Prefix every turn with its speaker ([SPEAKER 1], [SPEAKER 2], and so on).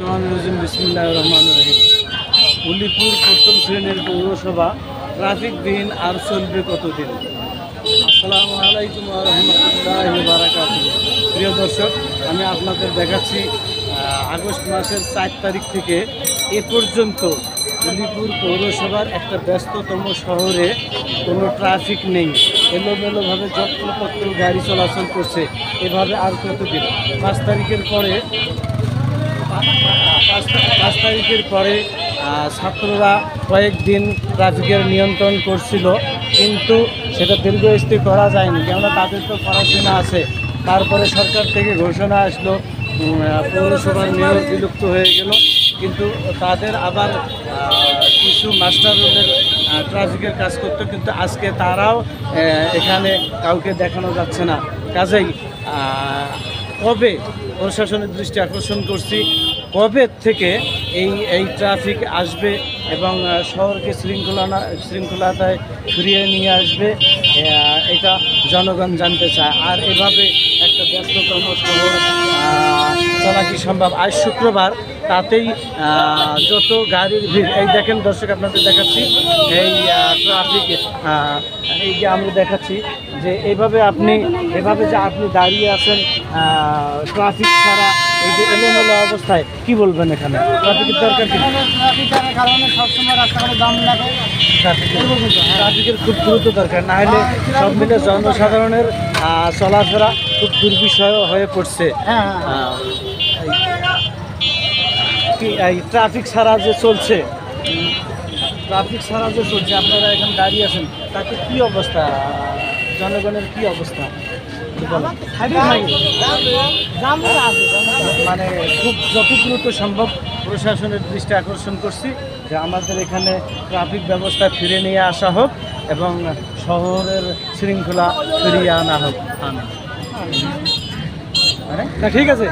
[SPEAKER 1] শাইতানির বিসমিল্লাহির রহমানির রহিম। উলিপুর প্রথম শ্রেণীর পৌরসভা ট্রাফিক দিন আর চলবে কতদিন? আসসালামু আলাইকুম ওয়া রাহমাতুল্লাহি ওয়া বারাকাতুহু। প্রিয় দর্শক, আমি আপনাদের দেখাচ্ছি আগস্ট মাসের 4 তারিখ থেকে এ পর্যন্ত উলিপুর পৌরসভার একটা ব্যস্ততম শহরে কোনো ট্রাফিক নেই। এলোমেলোভাবে যত্রপত্র গাড়ি চলাচল করছে। এভাবে আর কতদিন? 5 তারিখের পরে ছাত্ররা কয়েকদিন ট্রাফিকের নিয়ন্ত্রণ করছিল, কিন্তু সেটা দীর্ঘস্থায়ী করা যায়নি, কেননা তাদের তো পড়াশোনা আছে। তারপরে সরকার থেকে ঘোষণা আসলো পৌরসভার মেয়র বিলুপ্ত হয়ে গেল, কিন্তু তাদের আবার কিছু মাস্টার রোডের ট্রাফিকের কাজ করতো, কিন্তু আজকে তারাও এখানে কাউকে দেখানো যাচ্ছে না। কাজেই কবে, প্রশাসনের দৃষ্টি আকর্ষণ করছি, কবে থেকে এই ট্রাফিক আসবে এবং শহরকে শৃঙ্খলাতায় ফিরিয়ে নিয়ে আসবে, এটা জনগণ জানতে চায়। আর এভাবে একটা ব্যস্ততম শহর চলা কি সম্ভব? আজ শুক্রবার, তাতেই যত গাড়ির ভিড়। এই দেখেন দর্শক, আপনাদের দেখাচ্ছি এই ট্রাফিক, এই যে আমরা দেখাচ্ছি যে এভাবে যে আপনি দাঁড়িয়ে আছেন ট্রাফিক ছাড়া, এই যে এলোমেলো অবস্থায়, কি বলবেন? এখানে ট্রাফিকের দরকার কি?
[SPEAKER 2] ট্রাফিকের কারণে সবসময় রাস্তাঘাটে জাম লাগে।
[SPEAKER 1] ট্রাফিকের খুব দ্রুত দরকার, না হলে সব মিলে জনসাধারণের চলাফেরা খুব দুর্বিষহ হয়ে পড়ছে। এই ট্রাফিক ছাড়া যে চলছে, আপনারা এখন দাঁড়িয়ে আছেন, তাতে কি অবস্থা? জনগণের কি অবস্থা? মানে খুব যত দ্রুত সম্ভব প্রশাসনের দৃষ্টি আকর্ষণ করছি যে আমাদের এখানে ট্রাফিক ব্যবস্থা ফিরে নিয়ে আসা হোক এবং শহরের শৃঙ্খলা ফিরিয়ে আনা হোক। ঠিক আছে।